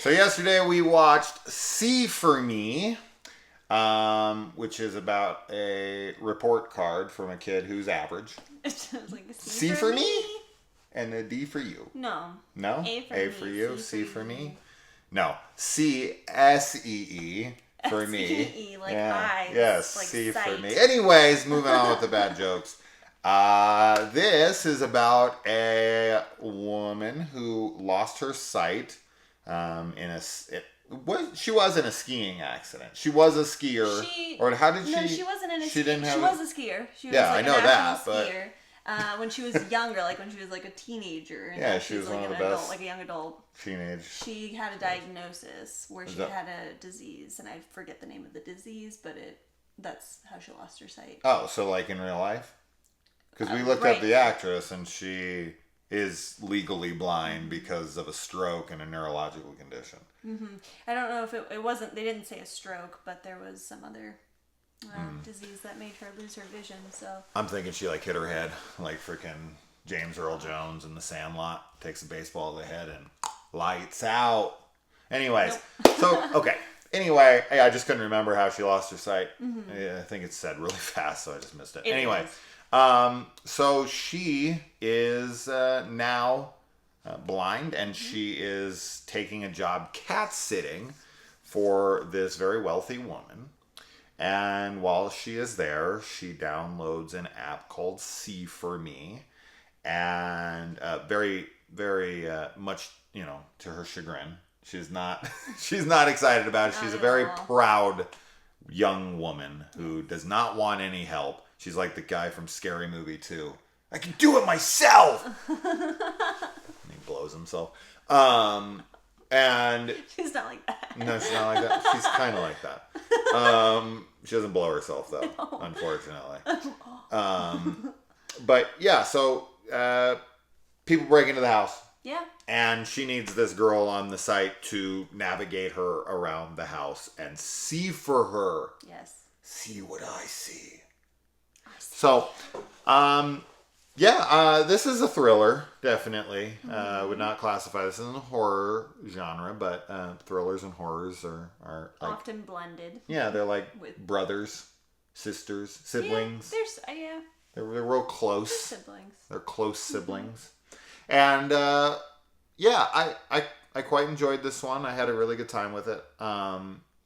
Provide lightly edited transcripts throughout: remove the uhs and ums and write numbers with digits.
So yesterday we watched C for Me, which is about a report card from a kid who's average. It sounds like a C for me and a D for you. No. No? A for me, you, C C for for me. you. No. C-S-E-E for me. S-E-E, like eyes. Yes, like C sight. for me. Anyways, moving on with the bad jokes. This is about a woman who lost her sight she was in a skiing accident. She was a skier. Or how did she? No, she wasn't in a She didn't have. She was a skier. She was Yeah, like I know a that, national skier. When she was younger, like when she was like a teenager. And Yeah, she was like one of an the adult, best. like a young adult. Teenage. She had a diagnosis where she had a disease, and I forget the name of the disease, but that's how she lost her sight. Oh, so like in real life? Because we looked right. up the actress, and she is legally blind because of a stroke and a neurological condition. Mm-hmm. I don't know if it wasn't. They didn't say a stroke, but there was some other disease that made her lose her vision. So I'm thinking she like hit her head like freaking James Earl Jones in The Sandlot. Takes a baseball to the head and lights out. Anyways, Anyway, I just couldn't remember how she lost her sight. Mm-hmm. I think it's said really fast, so I just missed it. Anyway, so she is now blind, and she is taking a job cat sitting for this very wealthy woman. And while she is there, she downloads an app called C for Me, and very, very much, to her chagrin, she's not excited about it. She's a very proud young woman who does not want any help. She's like the guy from Scary Movie 2. I can do it myself. And he blows himself. And she's not like that. No, she's not like that. She's kind of like that. She doesn't blow herself though, unfortunately. But yeah, so people break into the house. Yeah. And she needs this girl on the site to navigate her around the house and see for her. Yes. See what I see. So, this is a thriller, definitely. Mm-hmm. Would not classify this as a horror genre, but thrillers and horrors are like, often blended. Yeah, they're like brothers, sisters, siblings. Yeah, They're real close. They're siblings. They're close siblings. And I quite enjoyed this one. I had a really good time with it.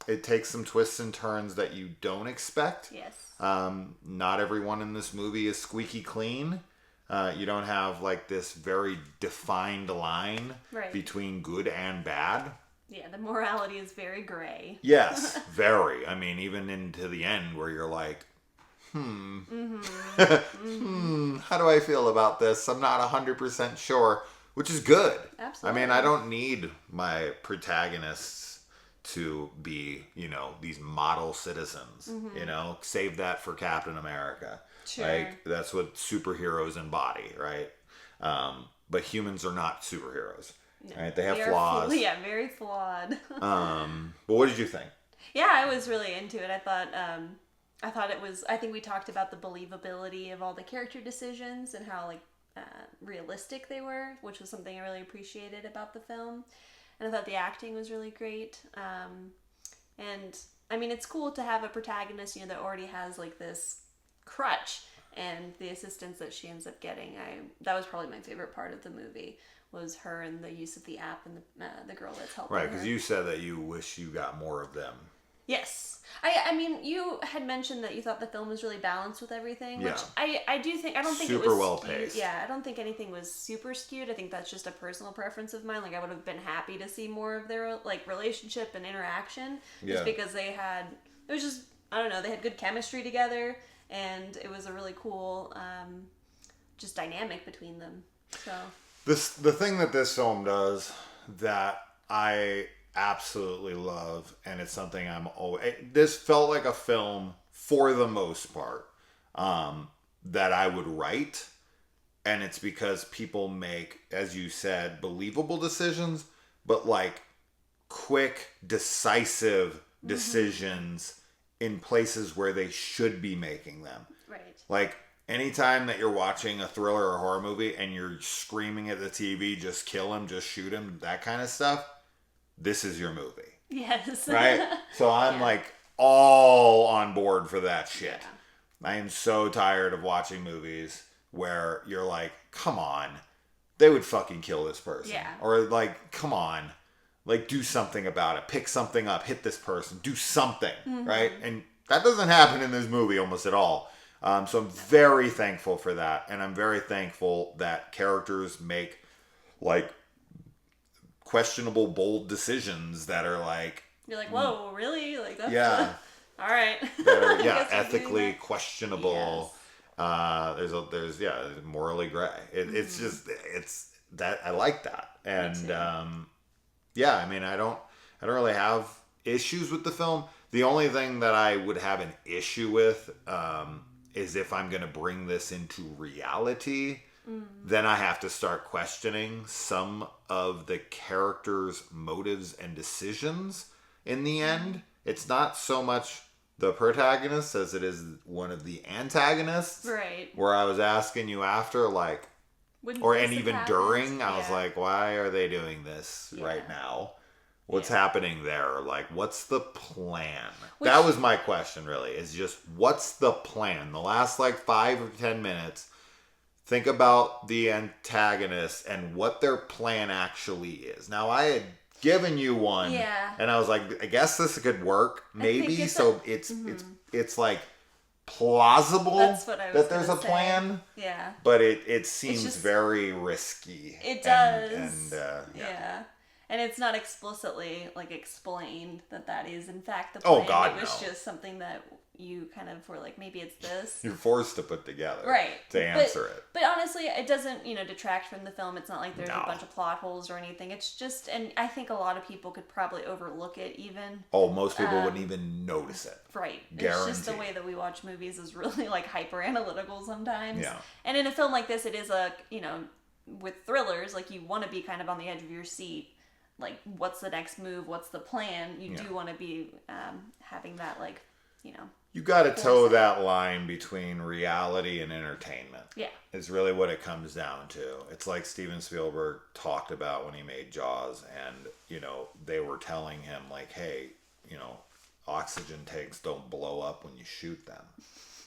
It takes some twists and turns that you don't expect. Yes. Not everyone in this movie is squeaky clean. You don't have like this very defined line between good and bad. Yeah, the morality is very gray. Yes, very. I mean, even into the end where you're like, how do I feel about this? I'm not 100% sure, which is good. Absolutely. I mean, I don't need my protagonists to be, these model citizens, save that for Captain America. Sure. Like, that's what superheroes embody, right? But humans are not superheroes, right? They have flaws. Very flawed. But what did you think? Yeah, I was really into it. I think we talked about the believability of all the character decisions and how realistic they were, which was something I really appreciated about the film. And I thought the acting was really great. And I mean, it's cool to have a protagonist, that already has like this crutch, and the assistance that she ends up getting. That was probably my favorite part of the movie, was her and the use of the app and the girl that's helping her. Right, because you said that you wish you got more of them. Yes. I mean, you had mentioned that you thought the film was really balanced with everything, which I do think. I don't think it was super well paced. Yeah, I don't think anything was super skewed. I think that's just a personal preference of mine. Like, I would have been happy to see more of their relationship and interaction, just because they had good chemistry together, and it was a really cool just dynamic between them. So the thing that this film does that I absolutely love, and it's something this felt like a film for the most part that I would write, and it's because people make, as you said, believable decisions, but like quick, decisive decisions in places where they should be making them. Right. Like, anytime that you're watching a thriller or horror movie and you're screaming at the TV, just kill him, just shoot him, that kind of stuff, this is your movie. Yes. Right? So I'm Yeah. like all on board for that shit. Yeah. I am so tired of watching movies where you're like, come on, they would fucking kill this person. Yeah. Or like, come on, like do something about it. Pick something up, hit this person, do something, right? And that doesn't happen in this movie almost at all. So I'm very thankful for that. And I'm very thankful that characters make like questionable, bold decisions that are like, You're like, whoa, really? Like, that's yeah. all right. that are I guess we're ethically doing that. questionable. There's morally gray. It's just that I like that, and yeah, I mean I don't really have issues with the film. The only thing that I would have an issue with is if I'm going to bring this into reality, then I have to start questioning some of the characters' motives and decisions. In the end, it's not so much the protagonist as it is one of the antagonists. Right. Where I was asking you after, like, Wouldn't or this and have even happened? during, I was Yeah. like, why are they doing this Yeah. right now? What's Yeah. happening there? Like, what's the plan? Which- That was my question, really, is just what's the plan? The last like 5 or 10 minutes, think about the antagonist and what their plan actually is. Now, I had given you one, Yeah. and I was like, I guess this could work, maybe. it's So it's like plausible That's what I was that there's a gonna say. plan. Yeah. But it seems just- very risky. It And, does. yeah. And it's not explicitly like explained that is in fact the Oh, plan. God, It was no. just something that you kind of were like, maybe it's this. You're forced to put together. Right. To answer it. But honestly, it doesn't, detract from the film. It's not like there's No. a bunch of plot holes or anything. It's just, and I think a lot of people could probably overlook it even. Oh, most people wouldn't even notice it. Right. It's Guaranteed. just the way that we watch movies is really like hyper analytical sometimes. Yeah. And in a film like this, it is with thrillers, like you want to be kind of on the edge of your seat. Like, what's the next move? What's the plan? You do want to be having that, You got to toe that line between reality and entertainment. Yeah. Is really what it comes down to. It's like Steven Spielberg talked about when he made Jaws, and they were telling him like, hey, oxygen tanks don't blow up when you shoot them,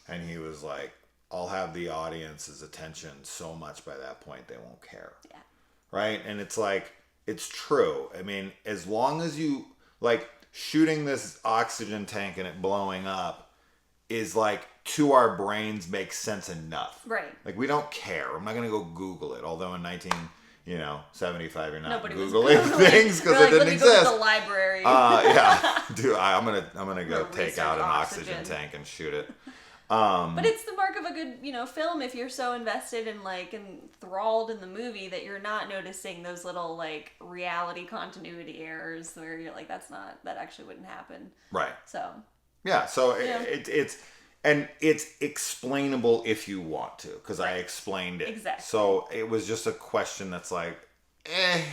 and he was like, I'll have the audience's attention so much by that point they won't care. Yeah. Right? And it's like, it's true. I mean, as long as you like shooting this oxygen tank and it blowing up is like to our brains makes sense enough. Right. Like we don't care. I'm not gonna go Google it. Although in 1975 you're not Nobody was Googling things because You're it didn't let me exist. Go to the library. Yeah, dude, I'm gonna go Go take out an research oxygen oxygen. tank and shoot it. But it's the mark of a good, film if you're so invested and enthralled in the movie that you're not noticing those little reality continuity errors where you're like, that actually wouldn't happen. Right. So. Yeah. So Yeah. it's explainable if you want to, because I explained it. Exactly. So it was just a question that's like, and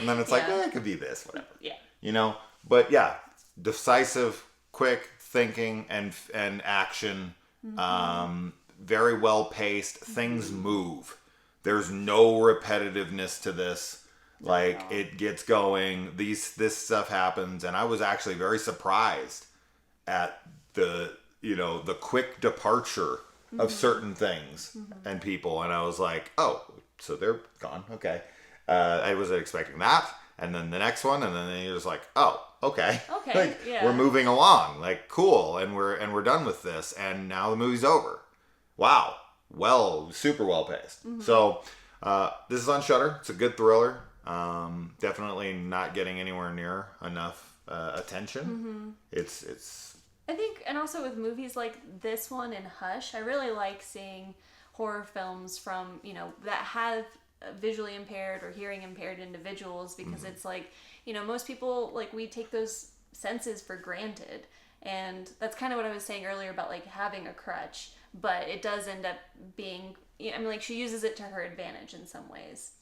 then it's like, Yeah. it could be this, whatever. Yeah. But yeah, decisive, quick thinking and action, very well paced. Things move. There's no repetitiveness to this. Like it gets going. This stuff happens, and I was actually very surprised at the quick departure of certain things and people, and I was like, oh, so they're gone. Okay, I wasn't expecting that. And then the next one, and then you're just like, oh, okay. Okay, yeah. We're moving along, like cool, and we're done with this, and now the movie's over. Wow, super well paced. So this is on Shudder. It's a good thriller. Definitely not getting anywhere near enough attention. It's. I think, and also with movies like this one and Hush, I really like seeing horror films from, that have visually impaired or hearing impaired individuals, because it's like, most people, we take those senses for granted. And that's kind of what I was saying earlier about having a crutch, but it does end up being, she uses it to her advantage in some ways.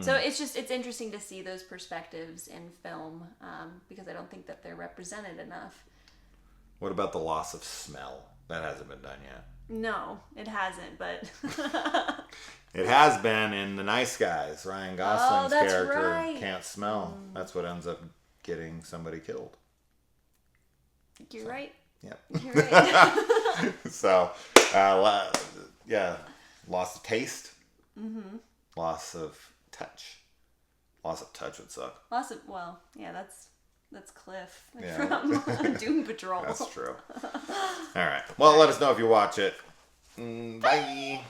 So it's interesting to see those perspectives in film, because I don't think that they're represented enough. What about the loss of smell? That hasn't been done yet. No, it hasn't, but It has been in The Nice Guys. Ryan Gosling's that's character right. can't smell. That's what ends up getting somebody killed. You're right. Yep. You're right. So, loss of taste. Mm-hmm. Loss of touch. Loss of touch would suck. That's Cliff from Doom Patrol. That's true. All right. Well, let us know if you watch it. Bye.